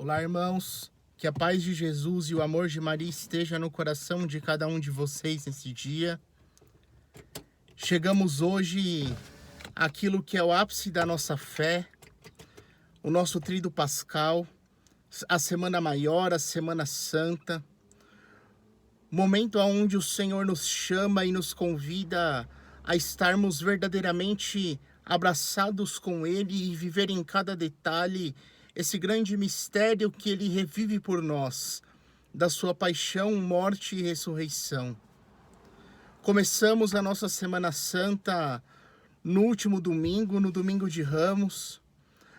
Olá, irmãos. Que a paz de Jesus e o amor de Maria esteja no coração de cada um de vocês nesse dia. Chegamos hoje àquilo que é o ápice da nossa fé, o nosso tríduo pascal, a Semana Maior, a Semana Santa. Momento onde o Senhor nos chama e nos convida a estarmos verdadeiramente abraçados com Ele e viver em cada detalhe esse grande mistério que Ele revive por nós, da sua paixão, morte e ressurreição. Começamos a nossa Semana Santa no último domingo, no domingo de Ramos,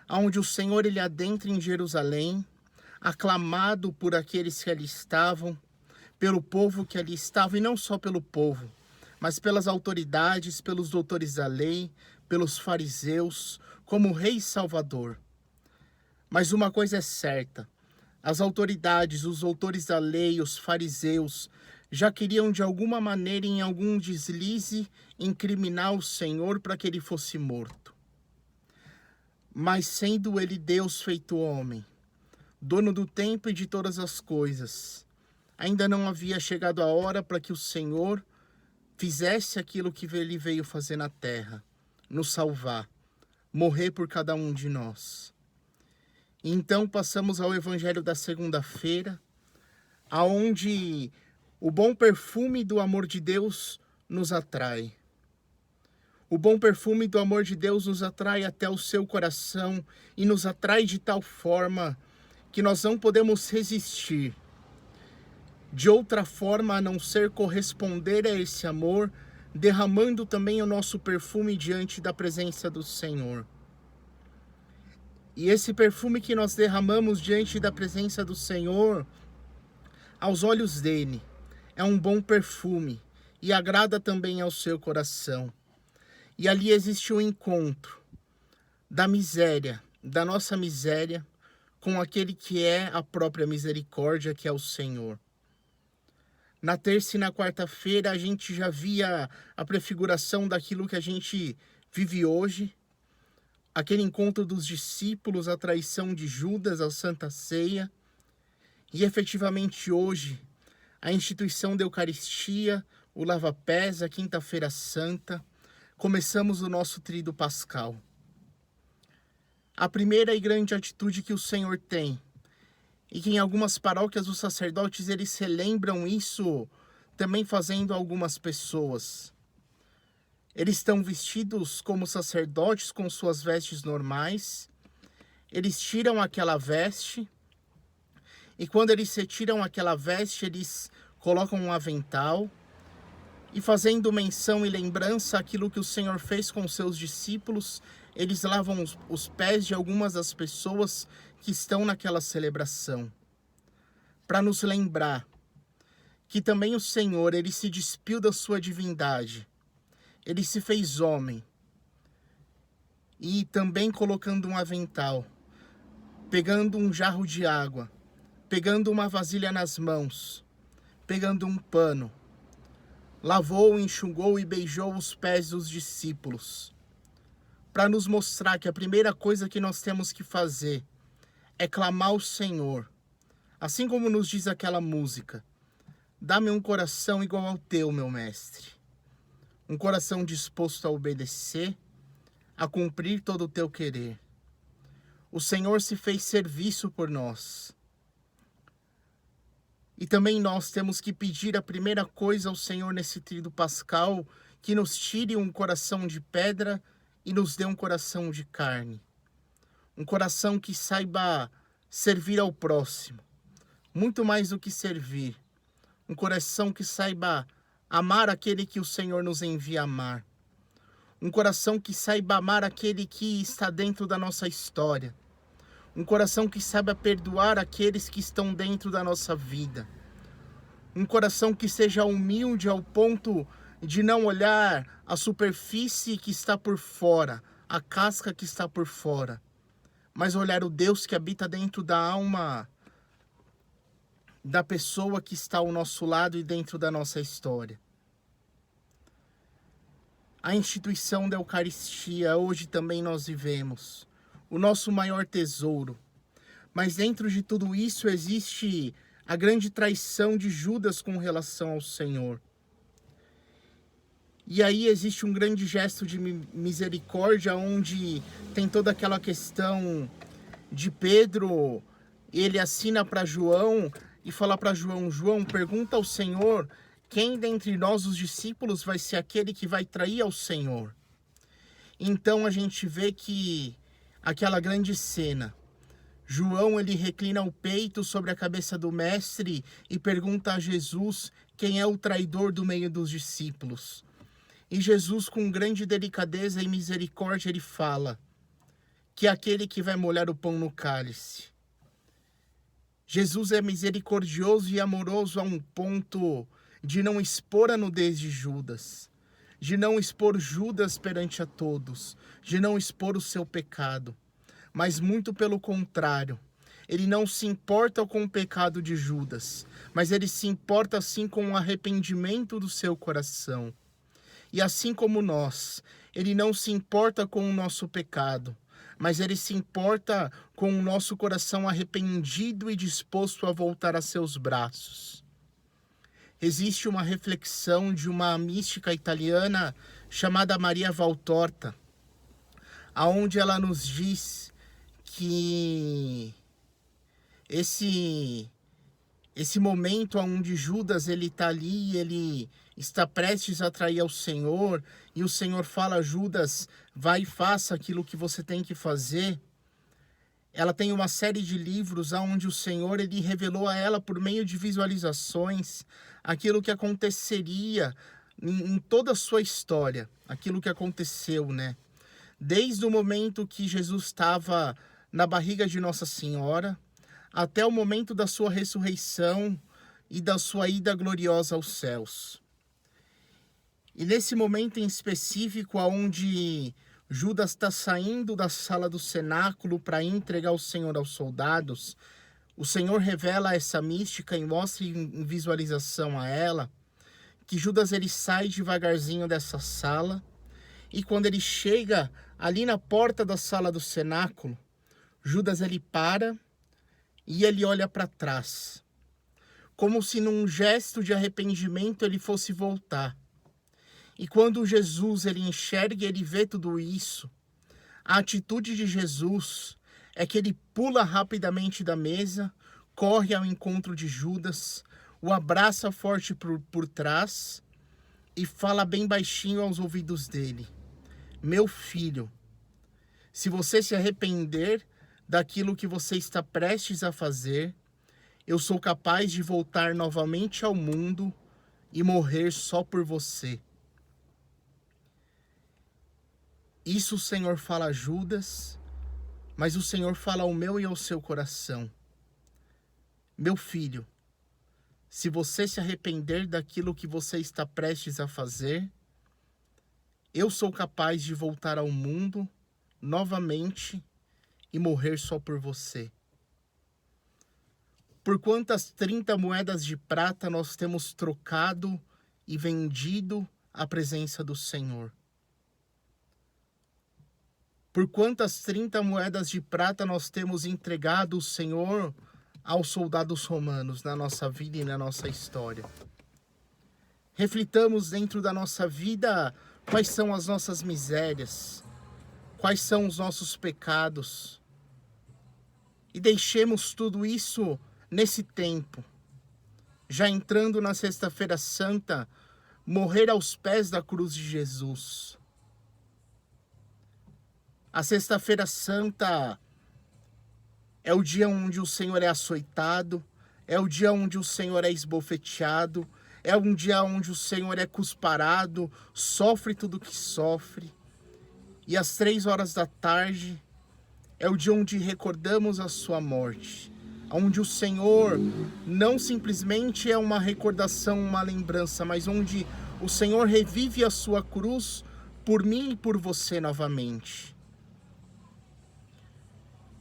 onde o Senhor Ele adentra em Jerusalém, aclamado por aqueles que ali estavam, pelo povo que ali estava, e não só pelo povo, mas pelas autoridades, pelos doutores da lei, pelos fariseus, como Rei e Salvador. Mas uma coisa é certa, as autoridades, os doutores da lei, os fariseus, já queriam de alguma maneira, em algum deslize, incriminar o Senhor para que ele fosse morto. Mas sendo ele Deus feito homem, dono do tempo e de todas as coisas, ainda não havia chegado a hora para que o Senhor fizesse aquilo que ele veio fazer na terra, nos salvar, morrer por cada um de nós. Então passamos ao Evangelho da segunda-feira, aonde o bom perfume do amor de Deus nos atrai. O bom perfume do amor de Deus nos atrai até o seu coração e nos atrai de tal forma que nós não podemos resistir de outra forma a não ser corresponder a esse amor, derramando também o nosso perfume diante da presença do Senhor. E esse perfume que nós derramamos diante da presença do Senhor, aos olhos dele, é um bom perfume e agrada também ao seu coração. E ali existe um encontro da miséria, da nossa miséria, com aquele que é a própria misericórdia, que é o Senhor. Na terça e na quarta-feira a gente já via a prefiguração daquilo que a gente vive hoje, aquele encontro dos discípulos, a traição de Judas, a Santa Ceia, e efetivamente hoje a instituição da Eucaristia, o lava-pés, a Quinta-feira Santa, começamos o nosso tríduo pascal. A primeira e grande atitude que o Senhor tem, e que em algumas paróquias os sacerdotes eles celebram isso também fazendo algumas pessoas. Eles estão vestidos como sacerdotes com suas vestes normais, eles tiram aquela veste, e quando eles retiram aquela veste, eles colocam um avental, e fazendo menção e lembrança àquilo que o Senhor fez com seus discípulos, eles lavam os pés de algumas das pessoas que estão naquela celebração, para nos lembrar que também o Senhor, ele se despiu da sua divindade, ele se fez homem, e também colocando um avental, pegando um jarro de água, pegando uma vasilha nas mãos, pegando um pano, lavou, enxugou e beijou os pés dos discípulos, para nos mostrar que a primeira coisa que nós temos que fazer é clamar ao Senhor, assim como nos diz aquela música: dá-me um coração igual ao teu, meu mestre, um coração disposto a obedecer, a cumprir todo o teu querer. O Senhor se fez serviço por nós. E também nós temos que pedir a primeira coisa ao Senhor nesse tríduo pascal, que nos tire um coração de pedra e nos dê um coração de carne. Um coração que saiba servir ao próximo, muito mais do que servir. Um coração que saiba amar aquele que o Senhor nos envia a amar. Um coração que saiba amar aquele que está dentro da nossa história. Um coração que saiba perdoar aqueles que estão dentro da nossa vida. Um coração que seja humilde ao ponto de não olhar a superfície que está por fora, a casca que está por fora, mas olhar o Deus que habita dentro da alma da pessoa que está ao nosso lado e dentro da nossa história. A instituição da Eucaristia, hoje também nós vivemos, o nosso maior tesouro, Mas dentro de tudo isso existe a grande traição de Judas com relação ao Senhor. E aí existe um grande gesto de misericórdia, onde tem toda aquela questão de Pedro, ele assina para João e fala para João: João, pergunta ao Senhor quem dentre nós, os discípulos, vai ser aquele que vai trair ao Senhor. Então a gente vê que aquela grande cena, João, ele reclina o peito sobre a cabeça do mestre e pergunta a Jesus quem é o traidor do meio dos discípulos. E Jesus, com grande delicadeza e misericórdia, ele fala que é aquele que vai molhar o pão no cálice. Jesus é misericordioso e amoroso a um ponto de não expor a nudez de Judas, de não expor Judas perante a todos, de não expor o seu pecado. Mas muito pelo contrário, ele não se importa com o pecado de Judas, mas ele se importa sim com o arrependimento do seu coração. E assim como nós, ele não se importa com o nosso pecado, mas ele se importa com o nosso coração arrependido e disposto a voltar a seus braços. Existe uma reflexão de uma mística italiana chamada Maria Valtorta, aonde ela nos diz que esse momento onde Judas ele está ali, ele está prestes a trair ao Senhor, e o Senhor fala a Judas: vai e faça aquilo que você tem que fazer. Ela tem uma série de livros onde o Senhor ele revelou a ela, por meio de visualizações, aquilo que aconteceria em toda a sua história, aquilo que aconteceu, né? Desde o momento que Jesus estava na barriga de Nossa Senhora, até o momento da sua ressurreição e da sua ida gloriosa aos céus. E nesse momento em específico, onde Judas está saindo da sala do cenáculo para entregar o Senhor aos soldados, o Senhor revela essa mística e mostra em visualização a ela que Judas ele sai devagarzinho dessa sala, e quando ele chega ali na porta da sala do cenáculo, Judas ele para e ele olha para trás, como se num gesto de arrependimento ele fosse voltar. E quando Jesus ele enxerga e ele vê tudo isso, a atitude de Jesus é que ele pula rapidamente da mesa, corre ao encontro de Judas, o abraça forte por trás e fala bem baixinho aos ouvidos dele: meu filho, se você se arrepender daquilo que você está prestes a fazer, eu sou capaz de voltar novamente ao mundo e morrer só por você. Isso o Senhor fala a Judas, mas o Senhor fala ao meu e ao seu coração: meu filho, se você se arrepender daquilo que você está prestes a fazer, eu sou capaz de voltar ao mundo novamente e morrer só por você. Por quantas 30 moedas de prata nós temos trocado e vendido a presença do Senhor? Por quantas 30 moedas de prata nós temos entregado o Senhor aos soldados romanos na nossa vida e na nossa história? Reflitamos dentro da nossa vida quais são as nossas misérias, quais são os nossos pecados, e deixemos tudo isso nesse tempo, já entrando na Sexta-feira Santa, morrer aos pés da cruz de Jesus. A Sexta-feira Santa é o dia onde o Senhor é açoitado, é o dia onde o Senhor é esbofeteado, é um dia onde o Senhor é cusparado, sofre tudo o que sofre. E às 3 horas da tarde é o dia onde recordamos a sua morte, onde o Senhor não simplesmente é uma recordação, uma lembrança, mas onde o Senhor revive a sua cruz por mim e por você novamente.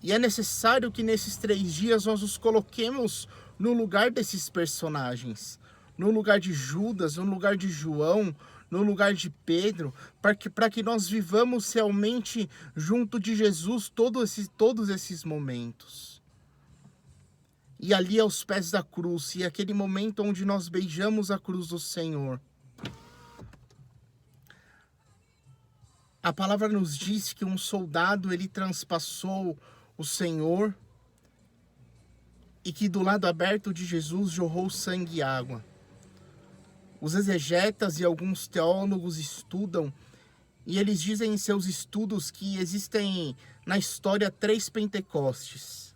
E é necessário que nesses 3 dias nós nos coloquemos no lugar desses personagens, no lugar de Judas, no lugar de João, no lugar de Pedro, para que nós vivamos realmente junto de Jesus todos esses momentos. e ali aos pés da cruz, e aquele momento onde nós beijamos a cruz do Senhor. A palavra nos diz que um soldado, ele transpassou o Senhor, e que do lado aberto de Jesus jorrou sangue e água. Os exegetas e alguns teólogos estudam, e eles dizem em seus estudos que existem na história 3 Pentecostes,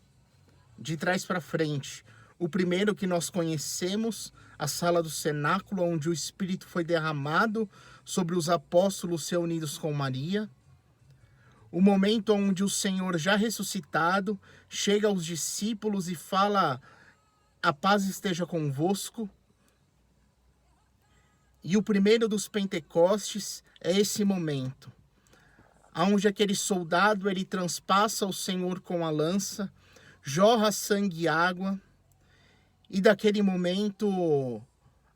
de trás para frente. O primeiro que nós conhecemos, a sala do cenáculo, onde o Espírito foi derramado sobre os apóstolos reunidos com Maria. O momento onde o Senhor, já ressuscitado, chega aos discípulos e fala: a paz esteja convosco. E o primeiro dos Pentecostes é esse momento, onde aquele soldado, ele transpassa o Senhor com a lança, jorra sangue e água, e daquele momento,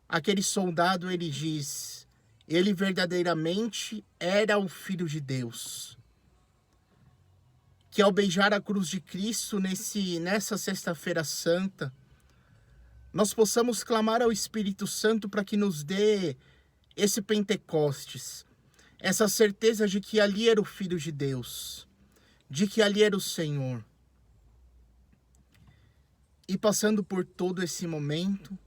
aquele soldado, ele diz: ele verdadeiramente era o Filho de Deus. Que ao beijar a cruz de Cristo nessa sexta-feira santa, nós possamos clamar ao Espírito Santo para que nos dê esse Pentecostes, essa certeza de que ali era o Filho de Deus, de que ali era o Senhor. E passando por todo esse momento,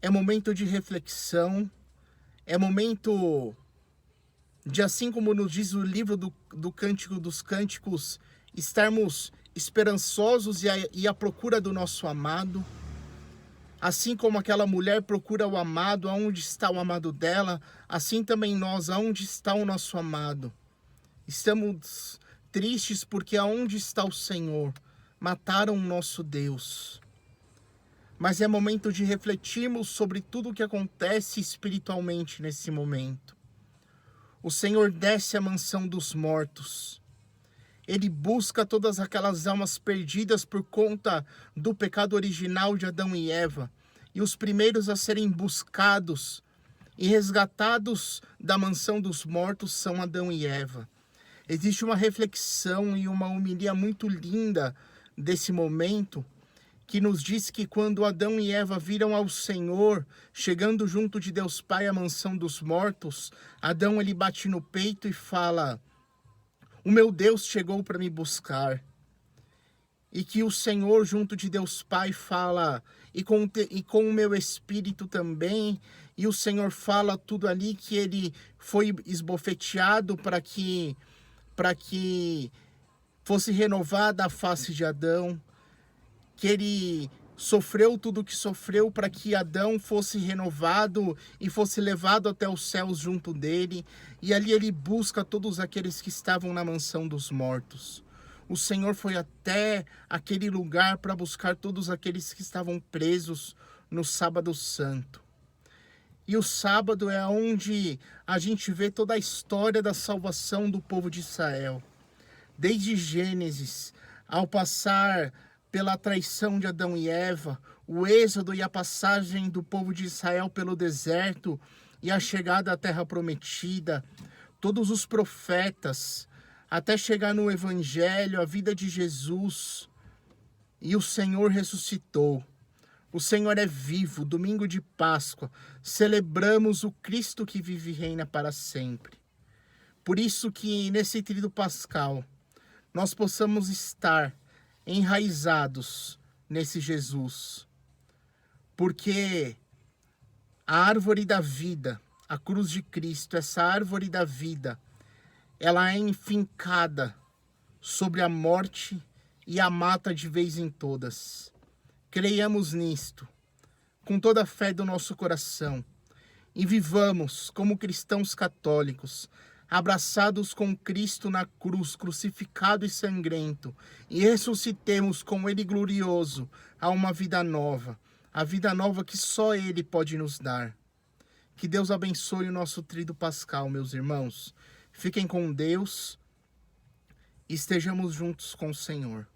é momento de reflexão, é momento de, assim como nos diz o livro do Cântico dos Cânticos, estarmos esperançosos e à procura do nosso amado. Assim como aquela mulher procura o amado, aonde está o amado dela, assim também nós, aonde está o nosso amado. Estamos tristes porque aonde está o Senhor? Mataram o nosso Deus. Mas é momento de refletirmos sobre tudo o que acontece espiritualmente nesse momento. O Senhor desce à mansão dos mortos. Ele busca todas aquelas almas perdidas por conta do pecado original de Adão e Eva. E os primeiros a serem buscados e resgatados da mansão dos mortos são Adão e Eva. Existe uma reflexão e uma homilia muito linda desse momento, que nos diz que quando Adão e Eva viram ao Senhor, chegando junto de Deus Pai à mansão dos mortos, Adão, ele bate no peito e fala: o meu Deus chegou para me buscar. E que o Senhor, junto de Deus Pai, fala, e com o meu espírito também, e o Senhor fala tudo ali, que ele foi esbofeteado para que fosse renovada a face de Adão, que ele sofreu tudo o que sofreu para que Adão fosse renovado e fosse levado até os céus junto dele, e ali ele busca todos aqueles que estavam na mansão dos mortos. O Senhor foi até aquele lugar para buscar todos aqueles que estavam presos no sábado santo. E o sábado é onde a gente vê toda a história da salvação do povo de Israel. Desde Gênesis, ao passar pela traição de Adão e Eva, o êxodo e a passagem do povo de Israel pelo deserto e a chegada à terra prometida, todos os profetas, até chegar no Evangelho, a vida de Jesus, e o Senhor ressuscitou. O Senhor é vivo. Domingo de Páscoa, celebramos o Cristo que vive e reina para sempre. Por isso que nesse tríduo pascal, nós possamos estar enraizados nesse Jesus. Porque a árvore da vida, a cruz de Cristo, essa árvore da vida, ela é enfincada sobre a morte e a mata de vez em todas. Creiamos nisto, com toda a fé do nosso coração, e vivamos como cristãos católicos, abraçados com Cristo na cruz, crucificado e sangrento, e ressuscitemos com Ele glorioso a uma vida nova, a vida nova que só Ele pode nos dar. Que Deus abençoe o nosso tríduo pascal, meus irmãos. Fiquem com Deus e estejamos juntos com o Senhor.